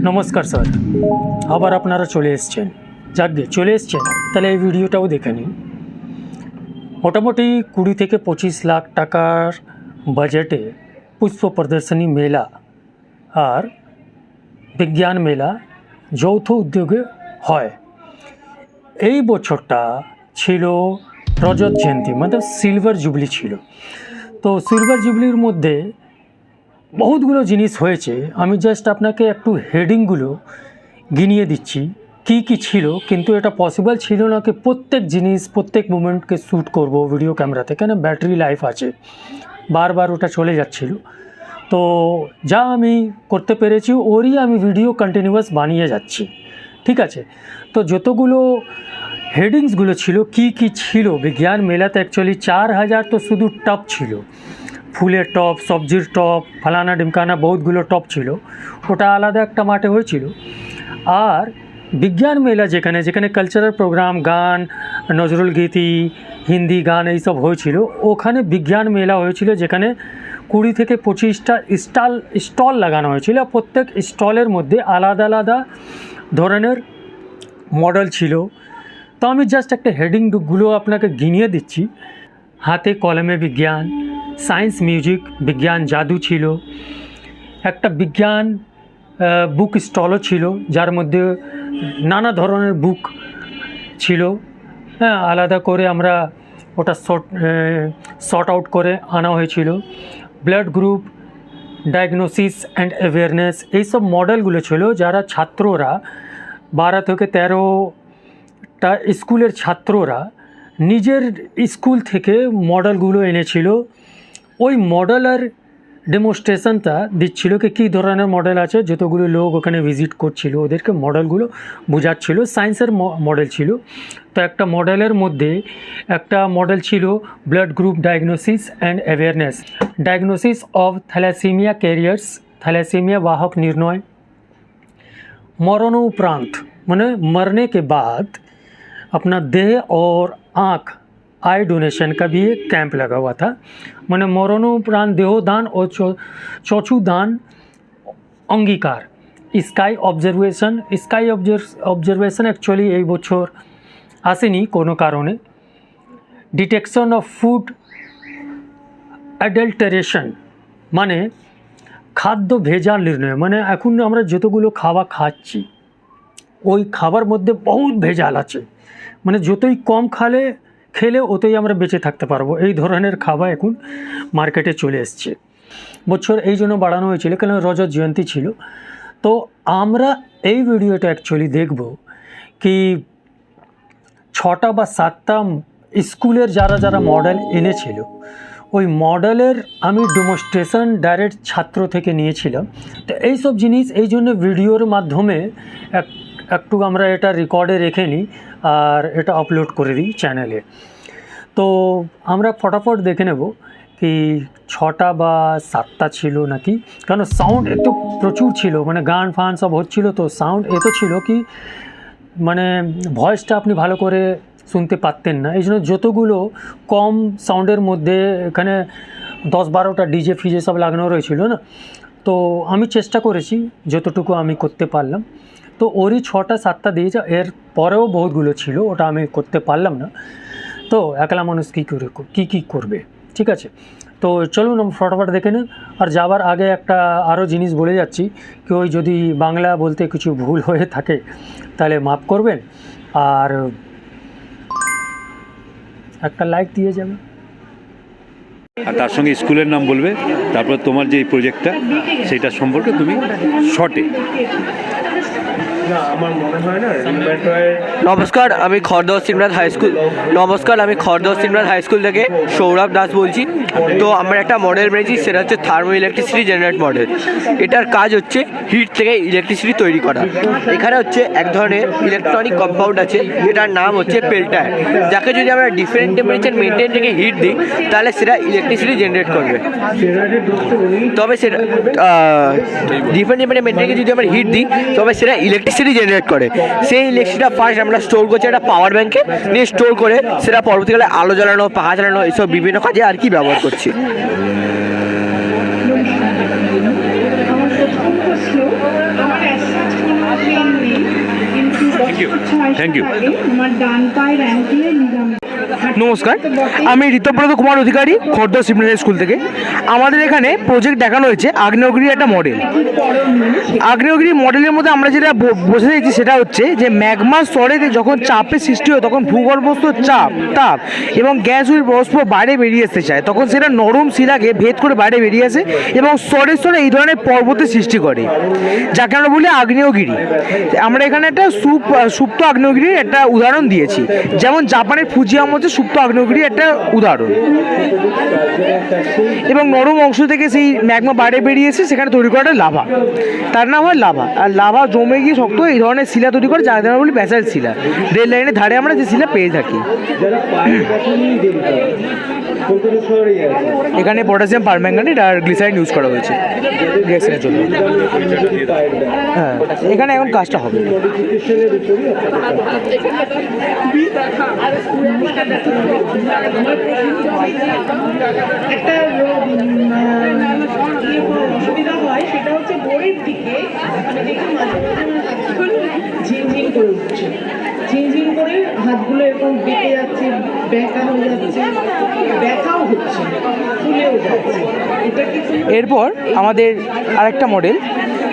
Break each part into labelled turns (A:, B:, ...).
A: নমস্কার স্যার, আবার আপনারা চলে এসছেন। যাকগে চলে এসছেন, তাহলে এই ভিডিওটাও দেখে নিন। মোটামুটি 20 থেকে 25 লাখ টাকার বাজেটে পুষ্প প্রদর্শনী মেলা আর বিজ্ঞান মেলা যৌথ উদ্যোগে হয়। এই বছরটা ছিল রজত জয়ন্তী, মানে সিলভার জুবলি ছিল। তো সিলভার জুবলির মধ্যে বহুতগুলো জিনিস হয়েছে। আমি জাস্ট আপনাকে একটু হেডিংগুলো গিনিয়ে দিচ্ছি কি কি ছিল, কিন্তু এটা পসিবল ছিল না কি প্রত্যেক জিনিস প্রত্যেক মুমেন্টকে শ্যুট করব ভিডিও ক্যামেরাতে, কেন ব্যাটারি লাইফ আছে, বারবার ওটা চলে যাচ্ছিল। তো যা আমি করতে পেরেছি ওরই আমি ভিডিও কন্টিনিউয়াস বানিয়ে যাচ্ছি, ঠিক আছে। তো যতগুলো হেডিংসগুলো ছিল কি কি ছিল বিজ্ঞান মেলাতে, অ্যাকচুয়ালি 4000 তো শুধু টপ ছিল, ফুলের টপ, সবজির টপ, ফালানা ডিমকানা বহুতগুলো টপ ছিল। ওটা আলাদা একটা মাঠে হয়েছিল। আর বিজ্ঞান মেলা যেখানে যেখানে কালচারাল প্রোগ্রাম, গান, নজরুল গীতি, হিন্দি গান এইসব হয়েছিল, ওখানে বিজ্ঞান মেলা হয়েছিল, যেখানে 20 থেকে 25টা স্টল লাগানো হয়েছিল। প্রত্যেক স্টলের মধ্যে আলাদা আলাদা ধরনের মডেল ছিল। তো আমি জাস্ট একটা হেডিংগুলো আপনাকে গিনিয়ে দিচ্ছি। হাতে কলমে বিজ্ঞান, সায়েন্স মিউজিক, বিজ্ঞান জাদু ছিল, একটা বিজ্ঞান বুক স্টলও ছিল, যার মধ্যে নানা ধরনের বুক ছিল। হ্যাঁ, আলাদা করে আমরা ওটা শর্ট আউট করে আনা হয়েছিল। Blood group, diagnosis and awareness, এইসব মডেলগুলো ছিল, যারা ছাত্ররা 12 থেকে 13টা স্কুলের ছাত্ররা নিজের স্কুল থেকে মডেলগুলো এনেছিল। ওই মডেলের ডেমনস্ট্রেশনটা দিচ্ছিল কি কী ধরনের মডেল আছে। যতগুলো লোক ওখানে ভিজিট করছিল ওদেরকে মডেলগুলো বোঝাচ্ছিল। সায়েন্সের মডেল ছিল। তো একটা মডেলের মধ্যে একটা মডেল ছিল blood group diagnosis and awareness, diagnosis of thalassemia carriers, thalassemia वाहक निर्णय, मरणोपरांत मैंने मरने के बाद अपना देह और आँख आई डोनेशन का भी एक कैंप लगा हुआ था। मैंने मरणोपरांत देहोदान और चक्षुदान अंगीकार, स्काई ऑब्जर्वेशन एक्चुअली এই বছর আসেনি কোনো কারণে। ডিটেকশন অফ ফুড অ্যাডাল্টারেশন, মানে খাদ্য ভেজাল নির্ণয়, মানে এখন আমরা যতগুলো খাবার খাচ্ছি ওই খাবার মধ্যে বহুত ভেজাল আছে, মানে যতই কম খেলে অতই আমরা বেঁচে থাকতে পারবো, এই ধরনের খাবার এখন মার্কেটে চলে এসছে। বছর এই জন্য বাড়ানো হয়েছিল কেন রজত জয়ন্তী ছিল। তো আমরা এই ভিডিওটা অ্যাকচুয়ালি দেখব কি 6টা বা 7টা স্কুলের যারা যারা মডেল এনেছিল, ওই মডেলের আমি ডেমনস্ট্রেশন ডাইরেক্ট ছাত্র থেকে নিয়েছিলাম। তো এইসব জিনিস এই জন্য ভিডিওর মাধ্যমে একটু আমরা এটা রেকর্ডে রেখে নিই আর এটা আপলোড করে দিই চ্যানেলে। তো আমরা ফটাফট দেখে নেব কি 6টা বা 7টা ছিল নাকি, কারণ সাউন্ড এত প্রচুর ছিল, মানে গান ফান সব হচ্ছিল, তো সাউন্ড এত ছিল কি মানে ভয়েসটা আপনি ভালো করে শুনতে পারতেন না। এই জন্য যতগুলো কম সাউন্ডের মধ্যে এখানে 10-12টা ডিজে ফিজে সব লাগানো রয়েছিল না। তো আমি চেষ্টা করেছি যতটুকু আমি করতে পারলাম। তো ওরই 6টা 7টা দিয়েছে, এর পরেও বহুতগুলো ছিল, ওটা আমি করতে পারলাম না। তো একলা মানুষ কী করবে, ঠিক আছে। তো চলুন আমরা ফটাফট দেখে নিন। আর যাওয়ার আগে একটা আরও জিনিস বলে যাচ্ছি কি, ওই যদি বাংলা বলতে কিছু ভুল হয়ে থাকে তাহলে মাফ করবেন, আর একটা লাইক দিয়ে যাবে,
B: আর তার সঙ্গে স্কুলের নাম বলবে, তারপর তোমার যে প্রজেক্টটা সেটা সম্পর্কে তুমি শর্টে।
C: নমস্কার, আমি খড়দহ সিমরাত হাই স্কুল থেকে সৌরভ দাস বলছি। তো আমরা একটা মডেল বেরিয়েছি, সেটা হচ্ছে থার্মো ইলেকট্রিসিটি জেনারেট মডেল। এটার কাজ হচ্ছে হিট থেকে ইলেকট্রিসিটি তৈরি করা। এখানে হচ্ছে এক ধরনের ইলেকট্রনিক কম্পাউন্ড আছে, যেটার নাম হচ্ছে পেল্টার, যাকে যদি আমরা ডিফারেন্ট টেম্পারেচার মেনটেন থেকে হিট দিই তাহলে সেটা ইলেকট্রিসিটি জেনারেট করবে। তবে সেটা ডিফারেন্ট টেম্পারেচার মেনটেন যদি আমরা হিট দিই তবে সেটা ইলেকট্রিসিটি জেনারেট করে। সেই ইলেকট্রিসিটিটা ফার্স্ট আমরা স্টোর করছি একটা পাওয়ার ব্যাংকে, নিয়ে স্টোর করে সেটা পরবর্তীকালে আলো জ্বালানো, পাখা চালানো, এইসব বিভিন্ন কাজে আর কি ব্যবহার করছি।
B: Thank you.
D: আমার ডান পায়ের অ্যাঙ্কেলে লিগামেন্ট।
E: নমস্কার, আমি ঋতব্রত কুমার অধিকারী, খর্দা সিমনারি স্কুল থেকে। আমাদের এখানে প্রজেক্ট দেখানো হয়েছে আগ্নেয়গিরির একটা মডেল। আগ্নেয়গিরি মডেলের মধ্যে আমরা যেটা বোঝা যাচ্ছি সেটা হচ্ছে যে ম্যাগমার স্তরেতে যখন চাপের সৃষ্টি হয় তখন ভূগর্ভস্থ তাপ এবং গ্যাসের বাষ্প বাইরে বেরিয়ে আসতে চায়, তখন সেটা নরম শিলাকে ভেদ করে বাইরে বেরিয়ে আসে এবং স্তরে স্তরে এই ধরনের পর্বতের সৃষ্টি করে, যাকে আমরা বলি আগ্নেয়গিরি। আমরা এখানে একটা সুপ্ত আগ্নেয়গিরির একটা উদাহরণ দিয়েছি, যেমন জাপানের ফুজিয়াম হচ্ছে সুপ্ত আগ্নেয়গিরির একটা উদাহরণ। এবং নরম অংশ থেকে সেই ম্যাগমা বাইরে বেরিয়ে এসে সেখানে তৈরি করাটা লাভা, তার নাম হয় লাভা। আর লাভা জমে গিয়ে শক্ত এই ধরনের শিলা তৈরি করে, যার আমরা বলি ব্যাসাল্ট শিলা। রেল লাইনের ধারে আমরা যে শিলা পেয়ে থাকি। এখানে পটাশিয়াম পারম্যাঙ্গানেট আর গ্লিসারিন ইউজ করা হয়েছে রিঅ্যাকশনের জন্য। হ্যাঁ, এখানে এখন কাজটা হবে।
D: একটা অসুবিধা হয়, সেটা হচ্ছে ভোরের দিকে আমি দেখি ঝিনঝিন করে উঠছে, ঝিনঝিন করে হাতগুলো এরকম বেঁকে যাচ্ছে, ব্যাকা হয়ে যাচ্ছে, ব্যথাও হচ্ছে, ফুলেও যাচ্ছে। এটা কি
E: এরপর আমাদের আরেকটা মডেল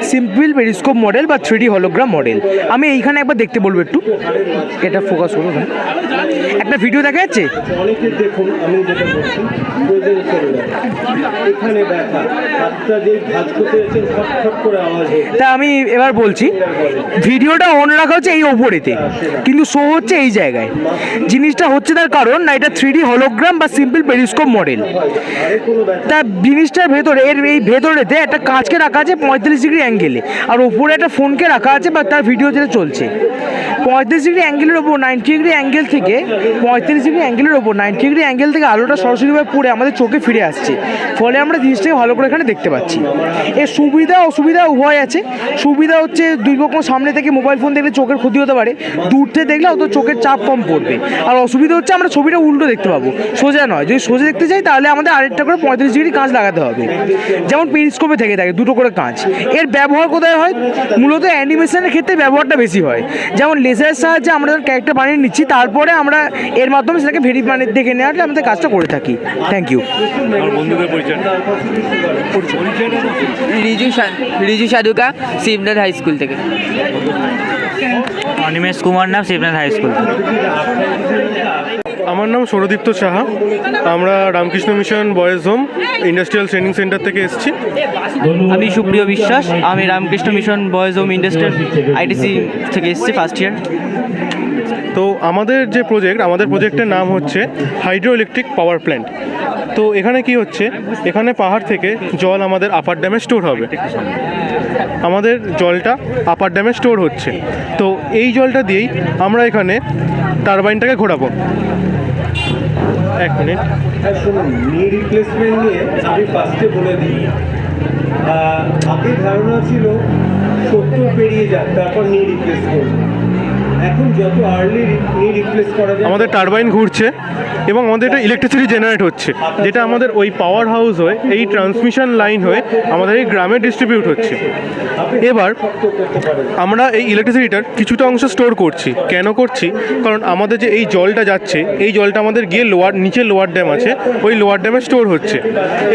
E: সিম্পল পেরিস্কোপ মডেল বা 3D হলোগ্রাম মডেল। আমি এইখানে একবার দেখতে বলবো, একটু এটা ফোকাস করুন। একটা ভিডিও দেখা যাচ্ছে,
F: অনেকে দেখুন আমি যেটা বলছি এখানে ব্যথা, হাতটা যে ভাঁজ করতে যাচ্ছেন ফটফট করে আওয়াজ হচ্ছে।
E: তা আমি এবার বলছি, ভিডিওটা অন রাখা হচ্ছে এই ওপরেতে, কিন্তু শো হচ্ছে এই জায়গায়। জিনিসটা হচ্ছে তার কারণ না, এটা 3D হলোগ্রাম বা সিম্পল পেরিস্কোপ মডেল। তা জিনিসটার ভেতরে এই ভেতরেতে একটা কাঁচকে রাখা আছে 35 ডিগ্রি অ্যাঙ্গেলে, আর ওপরে একটা ফোনকে রাখা আছে বা তার ভিডিও যেটা চলছে 35 ডিগ্রি অ্যাঙ্গেলের ওপর 90 ডিগ্রি অ্যাঙ্গেল থেকে 35 ডিগ্রি অ্যাঙ্গেলের ওপর 90 ডিগ্রি অ্যাঙ্গেল থেকে আলোটা সরাসরিভাবে পড়ে আমাদের চোখে ফিরে আসছে, ফলে আমরা জিনিসটাকে ভালো করে এখানে দেখতে পাচ্ছি। এর সুবিধা অসুবিধা উভয় আছে। সুবিধা হচ্ছে দীর্ঘক্ষণ সামনে থেকে মোবাইল ফোন দেখলে চোখের ক্ষতি হতে পারে, দূর থেকে দেখলে অত চোখের চাপ কম পড়বে। আর অসুবিধা হচ্ছে আমরা ছবিটা উল্টো দেখতে পাবো, সোজা নয়। যদি সোজা দেখতে চাই তাহলে আমাদের আরেকটা করে 35 ডিগ্রি কাঁচ লাগাতে হবে, যেমন পেরিস্কোপে থেকে থাকে দুটো করে কাঁচ। এর ব্যবহার কোথায় হয়? মূলত অ্যানিমেশনের ক্ষেত্রে ব্যবহারটা বেশি হয়। যেমন লেজারের সাহায্যে আমরা যখন ক্যারেক্টার বানিয়ে নিচ্ছি, তারপরে আমরা এর মাধ্যমে সেটাকে দেখে নেওয়াটা আমাদের কাজটা করে থাকি। Thank you.
B: আমার বন্ধুদের পরিচয়
G: রিজু সাধুকা, শিবনাথ হাই স্কুল থেকে।
H: অনিমেষ কুমার নাম, শিবনাথ হাই স্কুল।
F: আমার নাম সৌরদীপ্ত সাহা, আমরা Ramakrishna mission boys home industrial training centre থেকে এসেছি।
G: আমি সুপ্রিয় বিশ্বাস, আমি Ramakrishna mission boys home industrial ITC থেকে এসেছি, ফার্স্ট ইয়ার।
F: তো আমাদের যে আমাদের প্রজেক্টের নাম হচ্ছে হাইড্রো ইলেকট্রিক পাওয়ার প্ল্যান্ট। তো এখানে কি হচ্ছে, এখানে পাহাড় থেকে জল আমাদের আপার ড্যামে স্টোর হবে। আমাদের জলটা আপার ড্যামে স্টোর হচ্ছে, তো এই জলটা দিয়েই আমরা এখানে টারবাইনটাকে ঘোরাবো। এক মিনিট শুনুন, নি রিপ্লেসমেন্ট নিয়ে আমি ফার্স্টে বলে দিই। আগে ধারণা ছিল 70 পেরিয়ে যাক তারপর নি রিপ্লেস করব। এখন যত আর্লি নি রিপ্লেস করা যায়, আমাদের টারবাইন ঘুরছে এবং আমাদের এটা ইলেকট্রিসিটি জেনারেট হচ্ছে, যেটা আমাদের ওই পাওয়ার হাউস হয়ে এই ট্রান্সমিশন লাইন হয়ে আমাদের এই গ্রামে ডিস্ট্রিবিউট হচ্ছে। এবার আমরা এই ইলেকট্রিসিটিটার কিছুটা অংশ স্টোর করছি। কেন করছি? কারণ আমাদের যে এই জলটা যাচ্ছে, এই জলটা আমাদের গিয়ে নিচে লোয়ার ড্যাম আছে, ওই লোয়ার ড্যামে স্টোর হচ্ছে।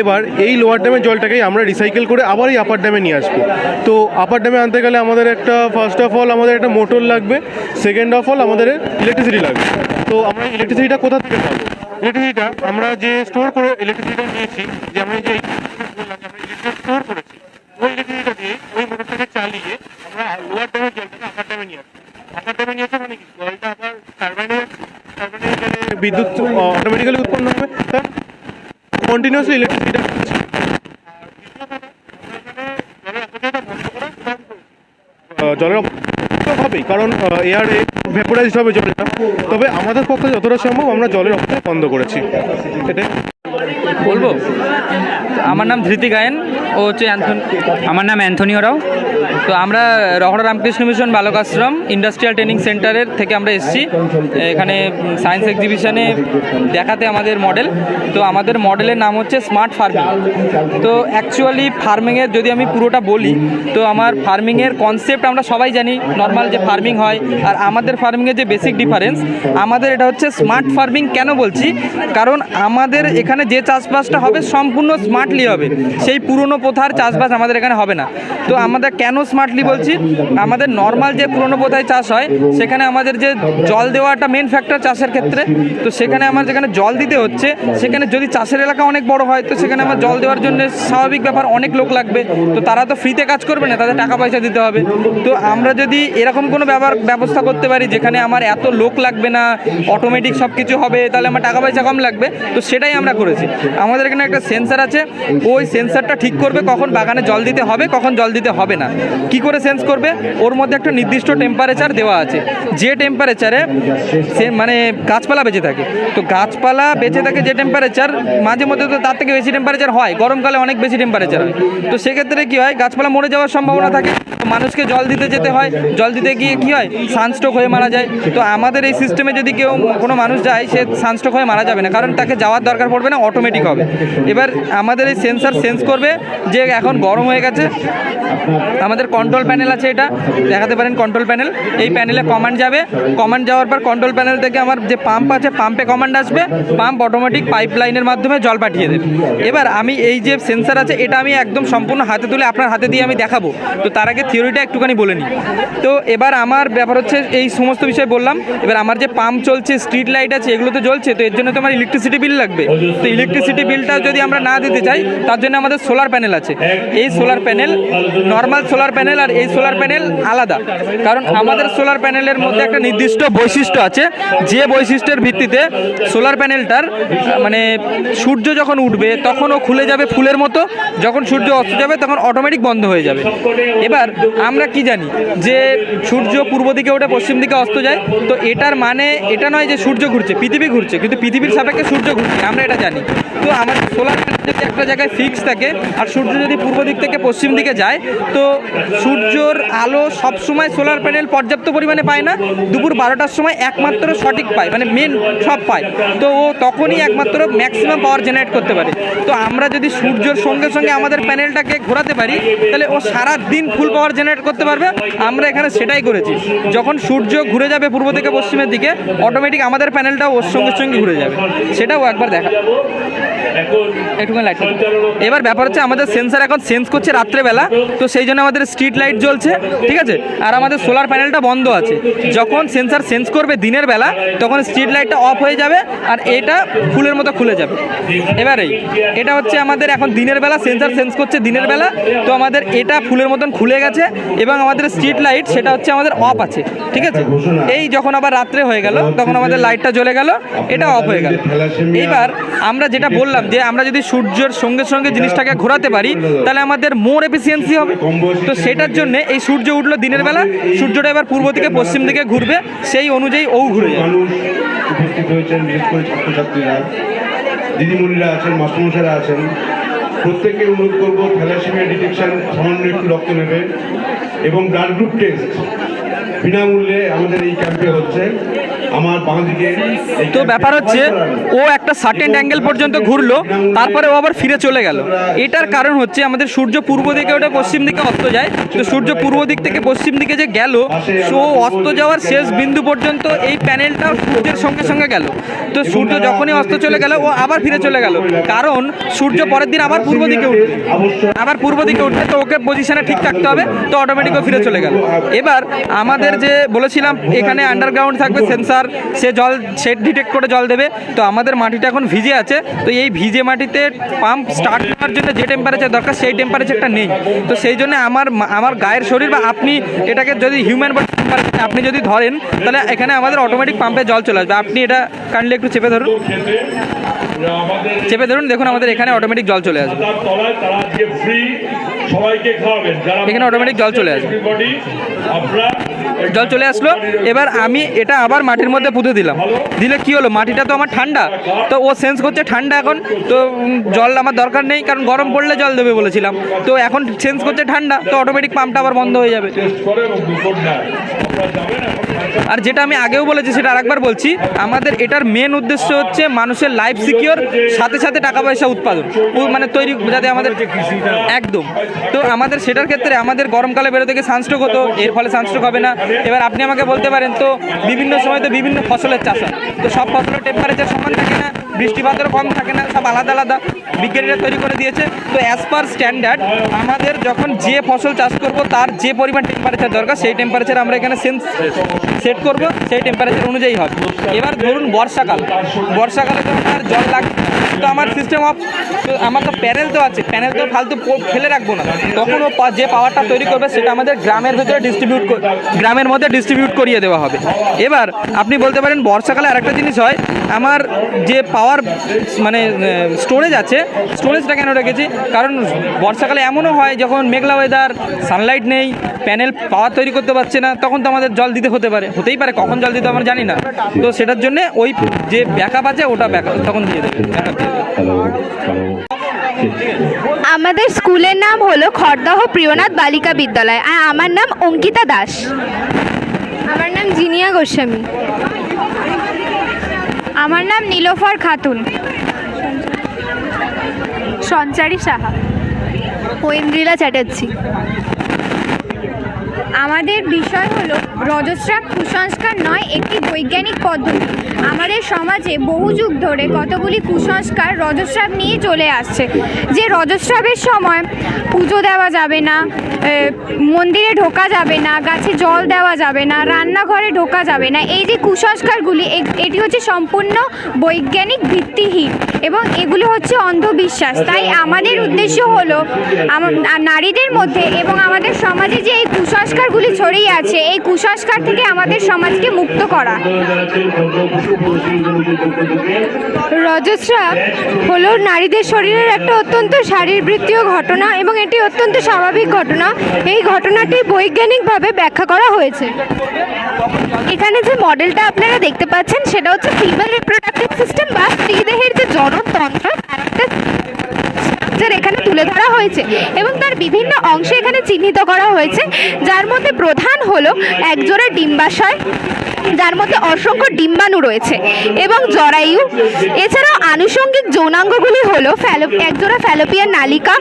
F: এবার এই লোয়ার ড্যামের জলটাকেই আমরা রিসাইকেল করে আবার এই আপার ড্যামে নিয়ে আসবো। তো আপার ড্যামে আনতে গেলে আমাদের একটা ফার্স্ট অফ অল আমাদের একটা মোটর লাগবে, সেকেন্ড অফ অল আমাদের ইলেকট্রিসিটি লাগবে। তো আমরা ইলেকট্রিসিটিটা কোথা থেকে পাবো? ইলেকট্রিসিটিটা আমরা যে স্টোর করে ইলেকট্রিসিটিটা নিয়েছি, যে আমরা যে স্টোর করেছি, ওই ইলেকট্রিসিটিটা দিয়ে ওই মোটরটাকে চালিয়ে আমরা লোয়ার ড্যামের জলটাকে আপার ড্যামে নিয়ে আসবো। আপার ড্যামে নিয়ে আসবো মানে কি, জলটা আবার টারবাইনে যাচ্ছে, টারবাইনে গেলে বিদ্যুৎ অটোমেটিক্যালি উৎপন্ন হবে, তার কন্টিনিউয়াসলি ইলেকট্রিসিটিটা হচ্ছে। জলের হবেই, কারণ এয়ারে ভেপোরাইজড হবে জলটা। তবে আমাদের পক্ষে যতটা সম্ভব আমরা জলের অপচয় বন্ধ করেছি। এটাই
G: বলবো। আমার নাম ধৃতি গায়েন, ও হচ্ছে
H: আমার নাম অ্যান্থনিও রাও।
G: তো আমরা রহড়া রামকৃষ্ণ মিশন বালক আশ্রম ইন্ডাস্ট্রিয়াল ট্রেনিং সেন্টারের থেকে আমরা এসেছি এখানে সায়েন্স এক্সিবিশনে দেখাতে আমাদের মডেল। তো আমাদের মডেলের নাম হচ্ছে স্মার্ট ফার্মিং। তো অ্যাকচুয়ালি ফার্মিংয়ের যদি আমি পুরোটা বলি, তো আমার ফার্মিংয়ের কনসেপ্ট আমরা সবাই জানি নর্মাল যে ফার্মিং হয়, আর আমাদের ফার্মিংয়ের যে বেসিক ডিফারেন্স, আমাদের এটা হচ্ছে স্মার্ট ফার্মিং। কেন বলছি? কারণ আমাদের এখানে যে চাষবাসটা হবে সম্পূর্ণ স্মার্টলি হবে, সেই পুরনো প্রথার চাষবাস আমাদের এখানে হবে না। তো আমাদের কেন স্মার্টলি বলছি, আমাদের নর্মাল যে পুরনো প্রথায় চাষ হয় সেখানে আমাদের যে জল দেওয়াটা মেন ফ্যাক্টর চাষের ক্ষেত্রে। তো সেখানে আমার যেখানে জল দিতে হচ্ছে, সেখানে যদি চাষের এলাকা অনেক বড় হয় তো সেখানে আমার জল দেওয়ার জন্য স্বাভাবিক ব্যাপার অনেক লোক লাগবে। তো তারা তো ফ্রিতে কাজ করবে না, তাদের টাকা পয়সা দিতে হবে। তো আমরা যদি এরকম কোনো ব্যবস্থা করতে পারি যেখানে আমার এত লোক লাগবে না, অটোমেটিক সব কিছু হবে, তাহলে আমার টাকা পয়সা কম লাগবে। তো সেটাই আমরা করেছি। আমাদের এখানে একটা সেন্সার আছে, ওই সেন্সারটা ঠিক করবে কখন বাগানে জল দিতে হবে, কখন জল দিতে হবে না। কি করে সেন্স করবে? ওর মধ্যে একটা নির্দিষ্ট টেম্পারেচার দেওয়া আছে, যে টেম্পারেচারে সে মানে গাছপালা বেঁচে থাকে। তো গাছপালা বেঁচে থাকে যে টেম্পারেচার, মাঝে মধ্যে তো তার থেকে বেশি টেম্পারেচার হয়, গরমকালে অনেক বেশি টেম্পারেচার হয়। তো সেক্ষেত্রে কী হয়, গাছপালা মরে যাওয়ার সম্ভাবনা থাকে, মানুষকে জল দিতে যেতে হয়, জল দিতে গিয়ে কী হয়, সানস্ট্রোক হয়ে মারা যায়। তো আমাদের এই সিস্টেমে যদি কোনো মানুষ যায়, সে সানস্ট্রোক হয়ে মারা যাবে না, কারণ তাকে যাওয়ার দরকার পড়বে না, অটোমেটিক হবে। এবার আমাদের এই সেন্সার সেন্স করবে যে এখন গরম হয়ে গেছে। আমাদের কন্ট্রোল প্যানেল আছে, এটা দেখাতে পারেন কন্ট্রোল প্যানেল। এই প্যানেলে কমান্ড যাবে, কমান্ড যাওয়ার পর কন্ট্রোল প্যানেল থেকে আমার যে পাম্প আছে, পাম্পে কমান্ড আসবে, পাম্প অটোমেটিক পাইপ লাইনের মাধ্যমে জল পাঠিয়ে দেবে। এবার আমি এই যে সেন্সার আছে, এটা আমি একদম সম্পূর্ণ হাতে তুলে আপনার হাতে দিয়ে আমি দেখাবো। তো তার আগে থিওরিটা একটুখানি বলে নিই। তো এবার আমার ব্যাপার হচ্ছে এই সমস্ত বিষয় বললাম। এবার আমার যে পাম্প চলছে, স্ট্রিট লাইট আছে, এগুলো তো জ্বলছে, তো এর জন্য তো আমার ইলেকট্রিসিটি বিল লাগবে। তো ইলেকট্রিসিটি বিলটাও যদি আমরা না দিতে চাই, তার জন্য আমাদের সোলার প্যানেল আছে। এই solar panel normal solar panel আর এই সোলার প্যানেল আলাদা, কারণ আমাদের সোলার প্যানেলের মধ্যে একটা নির্দিষ্ট বৈশিষ্ট্য আছে, যে বৈশিষ্ট্যের ভিত্তিতে সোলার প্যানেলটার মানে সূর্য যখন উঠবে তখন ও খুলে যাবে ফুলের মতো, যখন সূর্য অস্ত যাবে তখন অটোমেটিক বন্ধ হয়ে যাবে। এবার আমরা কি জানি যে সূর্য পূর্ব দিকে ওঠে, পশ্চিম দিকে অস্ত যায়। তো এটার মানে এটা নয় যে সূর্য ঘুরছে, পৃথিবী ঘুরছে, কিন্তু পৃথিবীর সাপেক্ষে সূর্য ঘুরছে, আমরা এটা জানি। তো আমাদের সোলার প্যানেল যদি একটা জায়গায় ফিক্স থাকে আর সূর্য যদি পূর্ব দিক থেকে পশ্চিম দিকে যায়, তো সূর্যর আলো সবসময় সোলার প্যানেল পর্যাপ্ত পরিমাণে পায় না। দুপুর 12টার সময় একমাত্র সঠিক পায়, মানে মেন সব পায়। তো ও তখনই একমাত্র ম্যাক্সিমাম পাওয়ার জেনারেট করতে পারে। তো আমরা যদি সূর্যের সঙ্গে সঙ্গে আমাদের প্যানেলটাকে ঘোরাতে পারি, তাহলে ও সারা দিন ফুল পাওয়ার জেনারেট করতে পারবে। আমরা এখানে সেটাই করেছি। যখন সূর্য ঘুরে যাবে পূর্ব থেকে পশ্চিমের দিকে, অটোমেটিক আমাদের প্যানেলটাও ওর সঙ্গে সঙ্গে ঘুরে যাবে। সেটাও একবার দেখা একটুখানি লাইট। এবার ব্যাপার হচ্ছে আমাদের সেন্সার এখন সেন্স করছে রাত্রেবেলা, তো সেই জন্য আমাদের স্ট্রিট লাইট জ্বলছে, ঠিক আছে, আর আমাদের সোলার প্যানেলটা বন্ধ আছে। যখন সেন্সার সেন্স করবে দিনের বেলা, তখন স্ট্রিট লাইটটা অফ হয়ে যাবে আর এটা ফুলের মতো খুলে যাবে। এবারেই এটা হচ্ছে আমাদের এখন দিনের বেলা সেন্সার সেন্স করছে দিনের বেলা, তো আমাদের এটা ফুলের মতন খুলে গেছে এবং আমাদের স্ট্রিট লাইট সেটা হচ্ছে আমাদের অফ আছে, ঠিক আছে। এই যখন আবার রাত্রে হয়ে গেল তখন আমাদের লাইটটা জ্বলে গেল, এটা অফ হয়ে গেল। এইবার আমরা যেটা বললাম যে আমরা যদি সূর্যের সঙ্গে সঙ্গে জিনিসটাকে ঘোরাতে পারি, তাহলে আমাদের মোর এফিসিয়েন্সি হবে। তো সেটার জন্য এই সূর্য উঠলো দিনের বেলা, সূর্যটা এবার পূর্ব থেকে পশ্চিম দিকে ঘুরবে, সেই অনুযায়ী ও ঘুরে যাবে।
I: উপস্থিত হয়েছেন, বিশেষ করে ছাত্রছাত্রীরা, দিদিমণিরা আছেন, মাস্টারমশাইরা আছেন, প্রত্যেককে অনুরোধ করবো থ্যালাসেমিয়া ডিটেকশন সামান্য একটু রক্ত নেবে এবং ব্লাড গ্রুপ টেস্ট বিনামূল্যে আমাদের এই ক্যাম্পে হচ্ছে। আমার বাঁদিকে
G: তো ব্যাপার হচ্ছে ও একটা সার্টেন অ্যাঙ্গেল পর্যন্ত ঘুরলো, তারপরে ও আবার ফিরে চলে গেল। এটার কারণ হচ্ছে আমাদের সূর্য পূর্ব দিকে ওটা পশ্চিম দিকে অস্ত যায়। তো সূর্য পূর্ব দিক থেকে পশ্চিম দিকে যে গেল, সো অস্ত যাওয়ার শেষ বিন্দু পর্যন্ত এই প্যানেলটা সূর্যের সঙ্গে সঙ্গে গেল। তো সূর্য যখনই অস্ত চলে গেল, ও আবার ফিরে চলে গেল, কারণ সূর্য পরের দিন আবার পূর্ব দিকে উঠবে, আবার পূর্ব দিকে উঠবে, তো ওকে পজিশনে ঠিক থাকতে হবে, তো অটোমেটিক ও ফিরে চলে গেল। এবার আমাদের যে বলেছিলাম এখানে আন্ডারগ্রাউন্ড থাকবে সেন্সার, সে জল সে ডিটেক্ট করে জল দেবে। তো আমাদের মাটিটা এখন ভিজে আছে, তো এই ভিজে মাটিতে পাম্প স্টার্ট করার জন্য যে টেম্পারেচার দরকার সেই টেম্পারেচারটা নেই। তো সেই জন্য আমার গায়ের শরীর বা আপনি এটাকে যদি হিউম্যান বডি আপনি যদি ধরেন, তাহলে এখানে আমাদের অটোমেটিক পাম্পে জল চলে আসবে। আপনি এটা কাইন্ডলি একটু চেপে ধরুন। চেপে ধরুন, দেখুন আমাদের এখানে অটোমেটিক জল চলে আসবে। এখানে অটোমেটিক জল চলে আসবে, জল চলে আসলো। এবার আমি এটা আবার মাটির মধ্যে পুঁতে দিলাম, দিলে কি হলো, মাটিটা তো আমার ঠান্ডা, তো ও সেন্স করছে ঠান্ডা এখন, তো জল আমার দরকার নেই, কারণ গরম পড়লে জল দেবে বলেছিলাম, তো এখন সেন্স করছে ঠান্ডা, তো অটোমেটিক পাম্পটা আবার বন্ধ হয়ে যাবে। আর যেটা আমি আগেও বলেছি সেটা আরেকবার বলছি, আমাদের এটার মেন উদ্দেশ্য হচ্ছে মানুষের লাইফ সিকিওর, সাথে সাথে টাকা পয়সা উৎপাদন মানে তৈরি, যাতে আমাদের একদম। তো আমাদের সেটার ক্ষেত্রে আমাদের গরমকালে বেরোতে গিয়ে সানস্ট্রোক হতো, এর ফলে সানস্ট্রোক হবে না। এবার আপনি আমাকে বলতে পারেন, তো বিভিন্ন সময় তো বিভিন্ন ফসলের চাষ হয়, তো সব ফসলের টেম্পারেচার সমান থাকে না, বৃষ্টিপাতেরও কম থাকে না, সব আলাদা আলাদা বিজ্ঞানীরা তৈরি করে দিয়েছে। তো অ্যাজ পার স্ট্যান্ডার্ড আমাদের যখন যে ফসল চাষ করব তার যে পরিমাণ টেম্পারেচার দরকার, সেই টেম্পারেচার আমরা এখানে সেট করব, সেই টেম্পারেচার অনুযায়ী হবে। এবার ধরুন বর্ষাকালে তো আমার জল লাগবে, তো আমার সিস্টেম অফ, তো আমার তো প্যানেল তো আছে, প্যানেল তো ফালতু ফেলে রাখবো না, তখন ও যে পাওয়ারটা তৈরি করবে সেটা আমাদের গ্রামের ভেতরে গ্রামের মধ্যে ডিস্ট্রিবিউট করিয়ে দেওয়া হবে। এবার আপনি বলতে পারেন বর্ষাকালে আরেকটা জিনিস হয়, আমার যে পাওয়ার মানে স্টোরেজ আছে, স্টোরেজটা কেন রেখেছি, কারণ বর্ষাকালে এমনও হয় যখন মেঘলা ওয়েদার, সানলাইট নেই, প্যানেল পাওয়ার তৈরি করতে পারছে না, তখন তো আমাদের জল দিতে হতেই পারে, কখন জল দিতে আমরা জানি না, তো সেটার জন্য ওই যে ব্যাকআপ আছে ওটা ব্যাকআপ তখন দিয়ে দেবে, ব্যাকআপ দিয়ে দেবে।
J: আমাদের স্কুলের নাম হলো খড়দহ প্রিয়নাথ বালিকা বিদ্যালয়, আর আমার নাম অঙ্কিতা দাস। আমার নাম জিনিয়া গোস্বামী। আমার নাম নীলোফার খাতুন। সঞ্চারী সাহা। ঐন্দ্রিলা চ্যাটার্জি। আমাদের বিষয় হলো রজস্রাব কুসংস্কার নয়, একটি বৈজ্ঞানিক পদ্ধতি। আমাদের সমাজে বহু যুগ ধরে কতগুলি কুসংস্কার রজস্রাব নিয়ে চলে আসছে, যে রজস্রাবের সময় পুজো দেওয়া যাবে না, মন্দিরে ঢোকা যাবে না, গাছে জল দেওয়া যাবে না, রান্নাঘরে ঢোকা যাবে না। এই যে কুসংস্কারগুলি, এটি হচ্ছে সম্পূর্ণ বৈজ্ঞানিক ভিত্তিহীন এবং এগুলো হচ্ছে অন্ধবিশ্বাস। তাই আমাদের উদ্দেশ্য হলো নারীদের মধ্যে এবং আমাদের সমাজে যে এই কুসংস্কারগুলি ছড়িয়ে আছে, এই কুসংস্কার থেকে আমাদের সমাজকে মুক্ত করা। রজস্রাব হলো নারীদের শরীরের একটা অত্যন্ত শারীরবৃত্তীয় ঘটনা এবং এটি অত্যন্ত স্বাভাবিক ঘটনা। এই ঘটনাটি বৈজ্ঞানিকভাবে ব্যাখ্যা করা হয়েছে। এখানে যে মডেলটা আপনারা দেখতে পাচ্ছেন সেটা হচ্ছে ফিমেল রিপ্রোডাক্টিভ সিস্টেম বা স্ত্রীদেহের যে জননতন্ত্র, এখানে তুলে ধরা হয়েছে এবং তার বিভিন্ন অংশে এখানে চিহ্নিত করা হয়েছে, যার মধ্যে প্রধান হলো একজোড়া ডিম্বাশয়, যার মধ্যে অসংখ্য ডিম্বাণু রয়েছে এবং জরায়ু। এছাড়াও আনুষঙ্গিক যৌনাঙ্গগুলি হলো একজোড়া ফ্যালোপিয়ান নালিকা,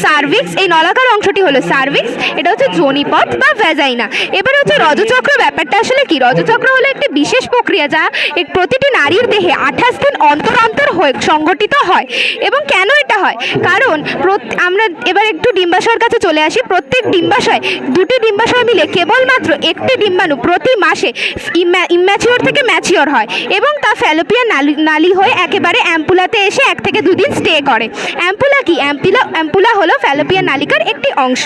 J: সার্ভিক্স, এই নলাকার অংশটি হলো সার্ভিক্স, এটা হচ্ছে যোনিপথ বা ভ্যাজাইনা। এবারে হচ্ছে রজচক্র। ব্যাপারটা আসলে কি, রজচক্র হলো একটি বিশেষ প্রক্রিয়া যা প্রতিটি নারীর দেহে 28 দিন অন্তর অন্তর সংঘটিত হয়। এবং কেন এটা হয়, কারণ আমরা এবার একটু ডিম্বাশয়ের কাছে চলে আসি। প্রত্যেক ডিম্বাশয়, দুটি ডিম্বাশয় মিলে কেবলমাত্র একটি ডিম্বাণু প্রতি মাসে ইম্যাচিওর থেকে ম্যাচিওর হয় এবং তা ফ্যালোপিয়ান নালী হয়ে একেবারে অ্যাম্পুলাতে এসে 1 থেকে 2 দিন স্টে করে। অ্যাম্পুলা কি, অ্যাম্পুলা হলো ফ্যালোপিয়ান নালিকার একটি অংশ।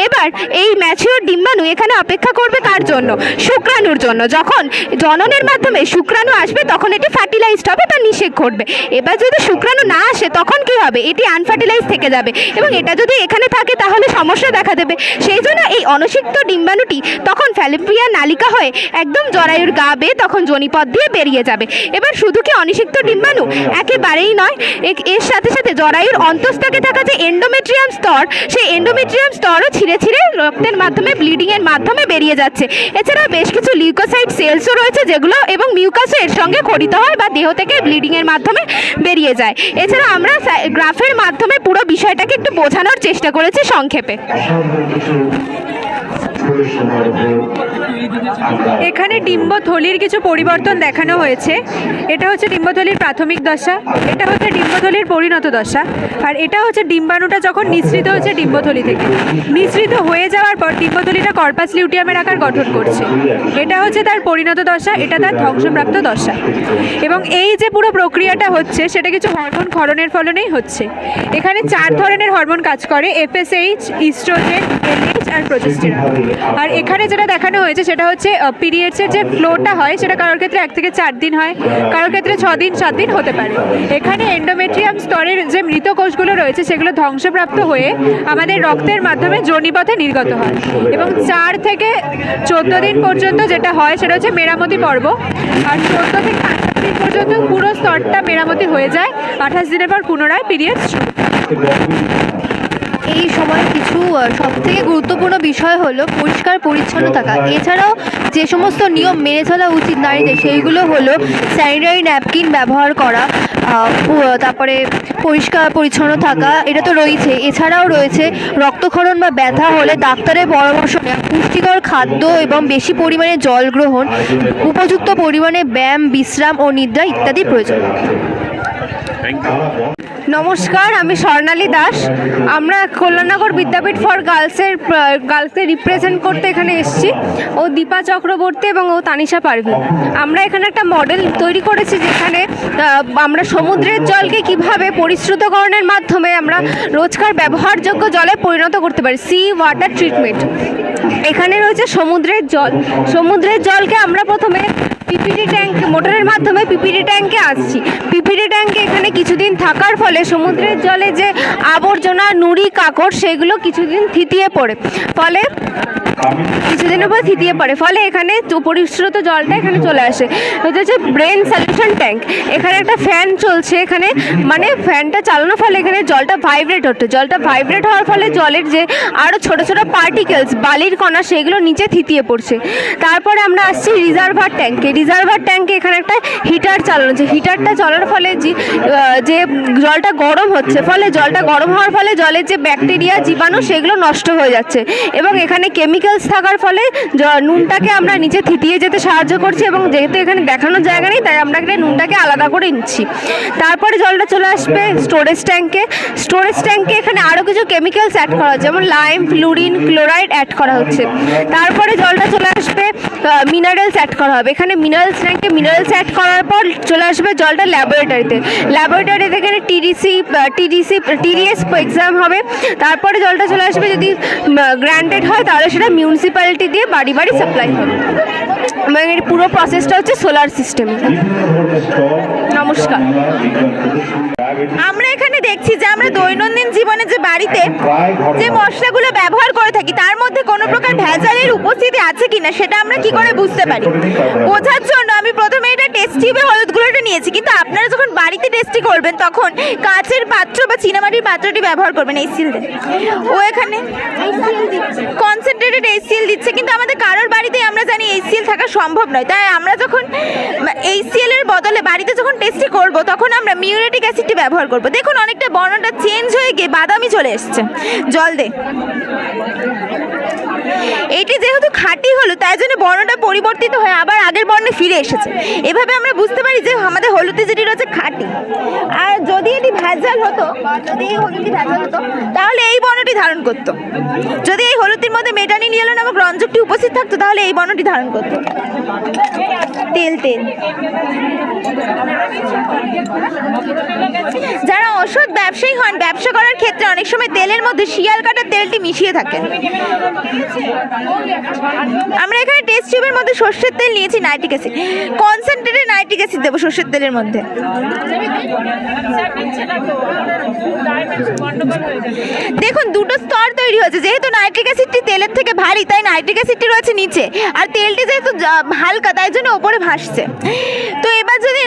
J: এবার এই ম্যাচিওর ডিম্বাণু এখানে অপেক্ষা করবে কার জন্য, শুক্রাণুর জন্য। যখন জননের মাধ্যমে শুক্রাণু আসবে তখন এটি ফার্টিলাইজড হবে বা নিষেক ঘটবে। এবার যদি শুক্রাণু না আসে তখন কি হবে, এটি আনফার্টিলাইজ থেকে যাবে এবং এটা যদি এখানে থাকে তাহলে সমস্যা দেখা দেবে। সেই জন্য এই অনিষিক্ত ডিম্বাণুটি তখন ফ্যালোপিয়ান নালিকা হয়ে একদম জরায়ুর গা বেয়ে তখন যোনিপথ দিয়ে বেরিয়ে যাবে। এবার শুধু কি অনিষিক্ত ডিম্বাণু, একেবারেই নয়, এর সাথে সাথে জরায়ুর অন্তঃস্থকে থাকা যে এন্ডোমেট্রিয়াম স্তর, সেই এন্ডোমেট্রিয়াম স্তরও ছিঁড়ে ছিঁড়ে রক্তের মাধ্যমে, ব্লিডিংয়ের মাধ্যমে বেরিয়ে যাচ্ছে। এছাড়াও বেশ কিছু লিউকোসাইট সেলসও রয়েছে যেগুলো এবং মিউকাসও এর সঙ্গে খড়িত হয় বা দেহ থেকে ব্লিডিংয়ের মাধ্যমে বেরিয়ে যায়। এছাড়া আমরা গ্রাফের মাধ্যমে পুরো বিষয়টাকে একটু বোঝানোর চেষ্টা করেছি সংক্ষেপে।
K: এখানে ডিম্বথলির কিছু পরিবর্তন দেখানো হয়েছে। এটা হচ্ছে ডিম্বথলির প্রাথমিক দশা, এটা হচ্ছে ডিম্বথলির পরিণত দশা, আর এটা হচ্ছে ডিম্বাণুটা যখন নিঃসৃত হচ্ছে ডিম্বথলি থেকে। নিঃসৃত হয়ে যাওয়ার পর ডিম্বথলিটা কর্পাস লিউটিয়ামের আকার গঠন করছে। এটা হচ্ছে তার পরিণত দশা, এটা তার ধ্বংসপ্রাপ্ত দশা। এবং এই যে পুরো প্রক্রিয়াটা হচ্ছে সেটা কিছু হরমোন ক্ষরণের ফলনেই হচ্ছে। এখানে 4 ধরনের হরমোন কাজ করে, FSH, ইস্ট্রোজেন, LH আর প্রোজেস্টেরন। আর এখানে যেটা দেখানো হয়েছে সেটা হচ্ছে পিরিয়ডসের যে ফ্লোটা হয় সেটা কারোর ক্ষেত্রে 1 থেকে 4 দিন হয়, কারোর ক্ষেত্রে 6 দিন 7 দিন হতে পারে। এখানে এন্ডোমেট্রিয়াম স্তরের যে মৃত কোষগুলো রয়েছে সেগুলো ধ্বংসপ্রাপ্ত হয়ে আমাদের রক্তের মাধ্যমে যোনিপথে নির্গত হয় এবং 4 থেকে 14 দিন পর্যন্ত যেটা হয় সেটা হচ্ছে মেরামতি পর্ব। আর 14 থেকে 28 দিন পর্যন্ত পুরো স্তরটা মেরামতি হয়ে যায়। 28 দিনের পর পুনরায় পিরিয়ডস শুরু।
J: এই সময় কিছু সবথেকে গুরুত্বপূর্ণ বিষয় হলো পরিষ্কার পরিচ্ছন্ন থাকা। এছাড়াও যে সমস্ত নিয়ম মেনে চলা উচিত নারীদের সেইগুলো হলো স্যানিটারি ন্যাপকিন ব্যবহার করা, তারপরে পরিষ্কার পরিচ্ছন্ন থাকা, এটা তো রয়েছে। এছাড়াও রয়েছে রক্তক্ষরণ বা ব্যথা হলে ডাক্তারের পরামর্শ নেওয়া, পুষ্টিকর খাদ্য এবং বেশি পরিমাণে জল গ্রহণ, উপযুক্ত পরিমাণে ব্যায়াম, বিশ্রাম ও নিদ্রা ইত্যাদি প্রয়োজন। নমস্কার, আমি স্বর্ণালী দাস। আমরা কল্যাণনগর বিদ্যাপীঠ ফর গার্লসকে রিপ্রেজেন্ট করতে এখানে এসেছি। ও দীপা চক্রবর্তী এবং ও তানিশা পারভিন। আমরা এখানে একটা মডেল তৈরি করেছি যেখানে আমরা সমুদ্রের জলকে কিভাবে পরিশ্রুতকরণের মাধ্যমে আমরা রোজকার ব্যবহারযোগ্য জলে পরিণত করতে পারি, সি ওয়াটার ট্রিটমেন্ট। এখানে রয়েছে সমুদ্রের জল। সমুদ্রের জলকে আমরা প্রথমে পিপিডি ট্যাঙ্ক মোটরের মাধ্যমে পিপিডি ট্যাঙ্কে আসছি। পিপিডি ট্যাঙ্কে এখানে কিছুদিন থাকার ফলে সমুদ্রের জলে যে আবর্জনা, নুড়ি, কাকড় সেগুলো কিছুদিনের পর থিতিয়ে পড়ে, ফলে এখানে পরিশ্রুত জলটা এখানে চলে আসে। এটা হচ্ছে ব্রেন সলিউশন ট্যাঙ্ক। এখানে একটা ফ্যান চলছে, এখানে মানে ফ্যানটা চালানোর ফলে এখানে জলটা ভাইব্রেট হচ্ছে। জলটা ভাইব্রেট হওয়ার ফলে জলের যে আরও ছোট ছোট পার্টিকেলস, বালির কণা, সেগুলো নিচে থিতিয়ে পড়ছে। তারপরে আমরা আসছি রিজার্ভার ট্যাঙ্কে। রিজার্ভার ট্যাঙ্কে এখানে একটা হিটার চালানো হচ্ছে। হিটারটা চলার ফলে যে জলটা গরম হচ্ছে, ফলে জলটা গরম হওয়ার ফলে জলের যে ব্যাকটেরিয়া, জীবাণু সেগুলো নষ্ট হয়ে যাচ্ছে এবং এখানে কেমিক্যালস থাকার ফলে নুনটাকে আমরা নিচে থিতিয়ে যেতে সাহায্য করছি এবং যেহেতু এখানে দেখানোর জায়গা নেই তাই আমরা এখানে নুনটাকে আলাদা করে নিচ্ছি। তারপরে জলটা চলে আসবে স্টোরেজ ট্যাঙ্কে। স্টোরেজ ট্যাঙ্কে এখানে আরও কিছু কেমিক্যালস অ্যাড করা হচ্ছে, যেমন লাইম, ফ্লুরিন, ক্লোরাইড অ্যাড করা হচ্ছে। তারপরে জলটা চলে আসবে মিনারেলস অ্যাড করা হবে। এখানে মিনারেলস ট্যাঙ্কে মিনারেলস অ্যাড করার পর চলে আসবে জলটা ল্যাবরেটরিতে। ল্যাবরেটরিতে এখানে টিডিএস এক্সাম হবে। তারপরে জলটা চলে আসবে, যদি গ্র্যান্টেড হয় তাহলে সেটা মিউনিসিপ্যালিটি দিয়ে বাড়ি বাড়ি সাপ্লাই হবে এবং এর পুরো প্রসেসটা হচ্ছে সোলার সিস্টেমে। নমস্কার।
L: আমরা এখানে দেখছি যে আমরা দৈনন্দিন জীবনে যে বাড়িতে যে মশলাগুলো ব্যবহার করে থাকি তার মধ্যে কোনো প্রকার ভেজালের উপস্থিতি আছে কিনা সেটা আমরা কি করে বুঝতে পারি। বোঝার জন্য আমি প্রথমে এটা টেস্ট টিউবে হলুদগুলোটা নিয়েছি, কিন্তু আপনারা যখন বাড়িতে টেস্টি করবেন তখন কাচের পাত্র বা চীনামাটির পাত্রটি ব্যবহার করবেন। HCl দেন। ও এখানে কনসেন্ট্রেটেড HCl দিচ্ছে, কিন্তু আমাদের কারোর বাড়িতে আমরা জানি HCl থাকা সম্ভব নয়। তাই আমরা যখন HCl এর বদলে বাড়িতে যখন টেস্টি করব তখন আমরা মিউরেটিক অ্যাসিডটি ব্যবহার করব। দেখুন অনেকটা বর্ণটা চেঞ্জ হয়ে গিয়ে বাদামি চলে এসছে। জল দে। এটি যেহেতু খাঁটি হলুদ তাই জন্য বর্ণটা পরিবর্তিত হয়ে আবার আগের বর্ণে ফিরে এসেছে। এভাবে আমরা বুঝতে পারি যে আমাদের হলুদে যেটি রয়েছে খাঁটি। আর যদি এটি ভেজাল হতো, তাহলে এই বর্ণটি ধারণ করত। যদি এই হলুদের মধ্যে মেটানিন ইয়েলো নামক রঞ্জকটি উপস্থিত থাকতো তাহলে এই বর্ণটি ধারণ করত। তেল যারা অসৎ ব্যবসায়ী হন, ব্যবসা করার ক্ষেত্রে অনেক সময় তেলের মধ্যে শিয়াল কাটার তেলটি মিশিয়ে থাকেন। আমরা এখানে টেস্ট টিউবের মধ্যে সর্ষের তেল নিয়েছি, nitric acid, concentrated nitric acid দেবো সর্ষের তেলের মধ্যে। দেখুন দুটো স্তর তৈরি হয়েছে। যেহেতু নাইট্রিক অ্যাসিডটি তেলের থেকে ভারী তাই নাইট্রিক অ্যাসিডটি রয়েছে নিচে, আর তেলটি যেহেতু হালকা তাই জন্য ওপরে ভাসছে। তো এবার যদি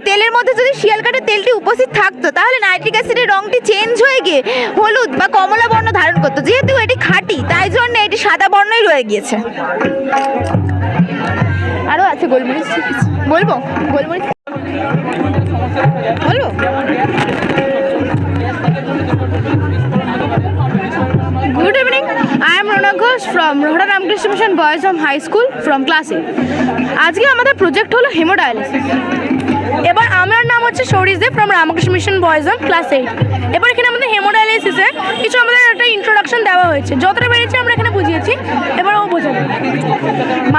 L: তেলের মধ্যে যদি শিয়াল কাটার তেলটি উপস্থিত থাকতো তাহলে নাইট্রিক অ্যাসিডের রঙটি চেঞ্জ হয়ে গিয়ে হলুদ বা কমলা বর্ণ ধারণ করতো। যেহেতু এটি খাঁটি তাই জন্য এটি সাদা বর্ণই রয়ে গিয়েছে। আরও আছে গোলমরিচ, বলবো গোলমরিচ বলবো।
J: Good evening. I am Rona Ghosh from Rohda Ramkrishna Mission Boys Home High School from class 8. আজকে আমাদের প্রজেক্ট হলো হেমোডায়ালিসিস। এবার আমার নাম হচ্ছে Sourishdeb from Ramakrishna mission boys home class 8। এবার এখানে আমাদের হেমোডায়ালিসিসে কিছু আমাদের একটা ইন্ট্রোডাকশন দেওয়া হয়েছে, যতটা পেরেছি আমরা এখানে বুঝিয়েছি। এবার ও বোঝাবে।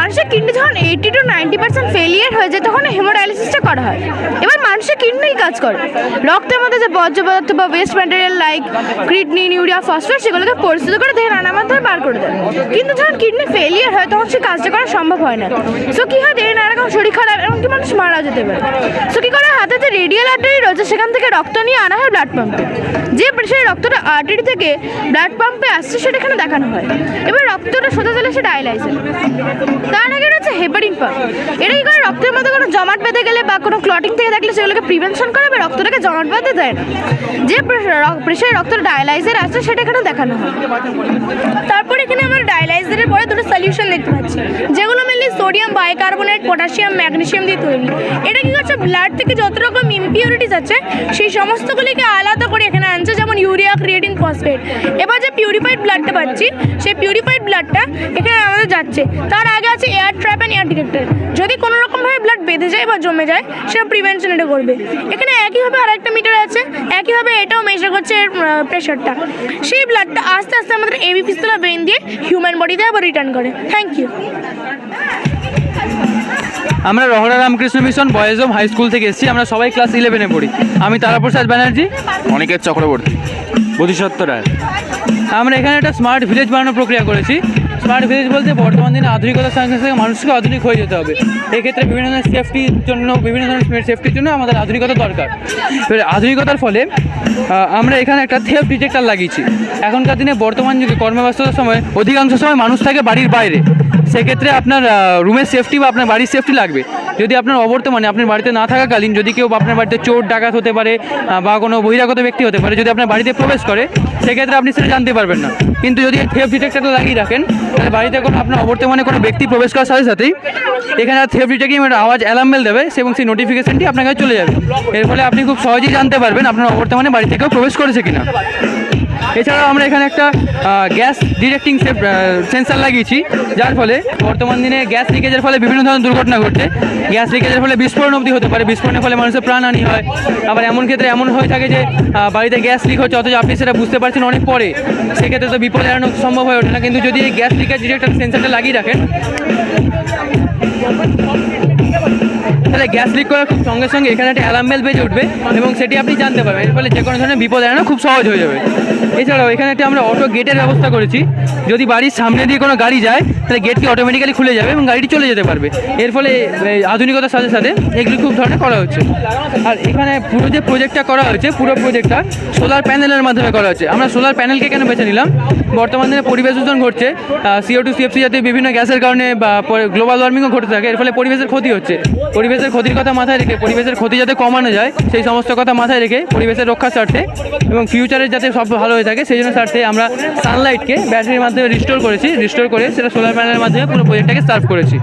J: মানুষের কিডনি যখন 80 to 90% ফেলিয়ার হয়ে যায় তখন হেমোডায়ালিসিসটা করা হয়। এবার মানুষের কিডনি কাজ করে রক্তের মধ্যে যে বর্জ্য পদার্থ বা West material like creatinine, urea, phosphorus সেগুলোকে পরিশোধ করে দেহে নানা মাধ্যমে বার করে দেয়। কিন্তু যখন কিডনি ফেলিয়ার হয় তখন সেই কাজটা করা সম্ভব হয় না। সো কী হয়, দেহে নানা রকম শরীর খারাপ, এমনকি মানুষ মারা যেতে পারে। সো কী করে, হাতে যে রেডিয়াল আর্টারি রয়েছে সেখান থেকে রক্ত নিয়ে আনা হয় ব্লাড পাম্পে। যে সেই রক্তটা আর্টারি থেকে ব্লাড পাম্পে আসছে সেটা এখানে দেখানো হয়। এবার রক্তটা সোজা চলে সে ডায়ালাইসিস। তার আগে রয়েছে হেপারিন পাম্প। এটা কী করে, রক্তের মধ্যে কোনো জমাট বেঁধে গেলে বা কোনো ক্লটিং থেকে থাকলে সেগুলোকে প্রিভেনশন করে বা রক্তটাকে জমাট বাঁধতে দেয় না। যে প্রেশারে রক্তটা ডায়ালাইজার আছে সেটা এখানে দেখানো হয়।
K: তারপর এখানে আমরা ডায়ালাইজারের পরে দুটো সলিউশন দেখতে পাচ্ছি, যেগুলো mainly sodium bicarbonate, potassium, magnesium দিয়ে তৈরি। এটা কি করছে, ব্লাড থেকে যত রকম ইমপিউরিটিস আছে সেই সমস্তগুলিকে আলাদা করে এখানে আনছে, যেমন ইউরিয়া, ক্রিয়েটিন, ফসফেট। এবার যে পিউরিফাইড ব্লাডটা পাচ্ছি সেই পিউরিফাইড ব্লাডটা এখানে আমাদের যাচ্ছে। তার আগে আছে air trap and air detector. যদি কোনো রকমভাবে ব্লাড বেঁধে যায় বা জমে যায় সেটা প্রিভেনশন এটা করবে। এখানে একইভাবে আর একটা মিটার আছে, একইভাবে এটাও মেজার করছে এর প্রেশারটা। সেই ব্লাডটা আস্তে আস্তে আমাদের এবি ফিস্টুলা ভেইন দিয়ে হিউম্যান বডিতে আবার রিটার্ন করে। Thank you.
G: আমরা Rahara Ramakrishna mission boys home high school থেকে এসেছি। আমরা সবাই ক্লাস 11-এ পড়ি। আমি তারাপ্রসাদ ব্যানার্জি,
C: অনিকেত চক্রবর্তী,
G: বোধিসত্ত্ব রায়। আমরা এখানে একটা স্মার্ট ভিলেজ বানানোর প্রক্রিয়া করেছি। স্মার্ট ভিলেজ বলতে বর্তমান দিনে আধুনিকতার সঙ্গে সঙ্গে মানুষকে আধুনিক হয়ে যেতে হবে। এক্ষেত্রে বিভিন্ন ধরনের সেফটির জন্য, বিভিন্ন ধরনের সেফটির জন্য আমাদের আধুনিকতা দরকার। এবার আধুনিকতার ফলে আমরা এখানে একটা থেফট ডিটেক্টর লাগিয়েছি। এখনকার দিনে বর্তমান যুগে কর্মব্যস্ততার সময় অধিকাংশ সময় মানুষ থাকে বাড়ির বাইরে। সেক্ষেত্রে আপনার রুমের সেফটি বা আপনার বাড়ির সেফটি লাগবে। যদি আপনার অবর্তমানে আপনার বাড়িতে না থাকাকালীন যদি কেউ আপনার বাড়িতে চোর ডাকাত হতে পারে বা কোনো বহিরাগত ব্যক্তি হতে পারে, যদি আপনার বাড়িতে প্রবেশ করে সেক্ষেত্রে আপনি সেটা জানতে পারবেন না। কিন্তু যদি থেফট ডিটেক্টরটা লাগিয়ে রাখেন তাহলে বাড়িতে কোনো আপনার অবর্তমানে কোনো ব্যক্তি প্রবেশ করার সাথে সাথেই এখানে থেফট ডিটেক্টর একটা আওয়াজ অ্যালার্ম বেল দেবে এবং সেই নোটিফিকেশনটি আপনার কাছে চলে যাবে। এর ফলে আপনি খুব সহজেই জানতে পারবেন আপনার অবর্তমানে বাড়ি থেকেও প্রবেশ করেছে কিনা। এছাড়াও আমরা এখানে একটা গ্যাস ডিটেক্টিং সেন্সার লাগিয়েছি, যার ফলে বর্তমান দিনে গ্যাস লিকেজের ফলে বিভিন্ন ধরনের দুর্ঘটনা ঘটছে। গ্যাস লিকেজের ফলে বিস্ফোরণ অবধি হতে পারে, বিস্ফোরণের ফলে মানুষের প্রাণহানি হয়। আবার এমন ক্ষেত্রে এমন হয়ে থাকে যে বাড়িতে গ্যাস লিক হচ্ছে অথচ আপনি সেটা বুঝতে পারছেন অনেক পরে, সেক্ষেত্রে তো বিপদ এড়ানো সম্ভব হয়ে ওঠে না। কিন্তু যদি এই গ্যাস লিকেজ ডিটেক্টর সেন্সারটা লাগিয়ে রাখেন তাহলে গ্যাস লিক করার খুব সঙ্গে সঙ্গে এখানে একটা অ্যালার্ম বেল বেজে উঠবে এবং সেটি আপনি জানতে পারবেন। এর ফলে যে কোনো ধরনের বিপদ এড়ানো খুব সহজ হয়ে যাবে। এছাড়াও এখানে একটা আমরা অটো গেটের ব্যবস্থা করেছি। যদি বাড়ির সামনে দিয়ে কোনো গাড়ি যায় তাহলে গেটটি অটোমেটিক্যালি খুলে যাবে এবং গাড়িটি চলে যেতে পারবে। এর ফলে আধুনিকতার সাথে সাথে এগুলি খুব ধরনের করা হচ্ছে। আর এখানে পুরো যে প্রজেক্টটা করা হয়েছে, পুরো প্রজেক্টটা সোলার প্যানেলের মাধ্যমে করা হচ্ছে। আমরা সোলার প্যানেলকে কেন বেছে নিলাম, বর্তমান দিনে পরিবেশ দূষণ ঘটছে, CO2, CFC জাতীয় বিভিন্ন গ্যাসের কারণে বা গ্লোবাল ওয়ার্মিংও ঘটে থাকে। এর ফলে পরিবেশের ক্ষতি হচ্ছে। পরিবেশের ক্ষতির কথা মাথায় রেখে, পরিবেশের ক্ষতি যাতে কমানো যায় সেই সমস্ত কথা মাথায় রেখে, পরিবেশের রক্ষার স্বার্থে এবং ফিউচারের যাতে সব ভালো হয়ে থাকে সেই জন্য স্বার্থে আমরা সানলাইটকে ব্যাটারির মাধ্যমে রিস্টোর করে সেটা সোলার প্যানেলের মাধ্যমে পুরো প্রজেক্টটাকে সার্ভ করেছি।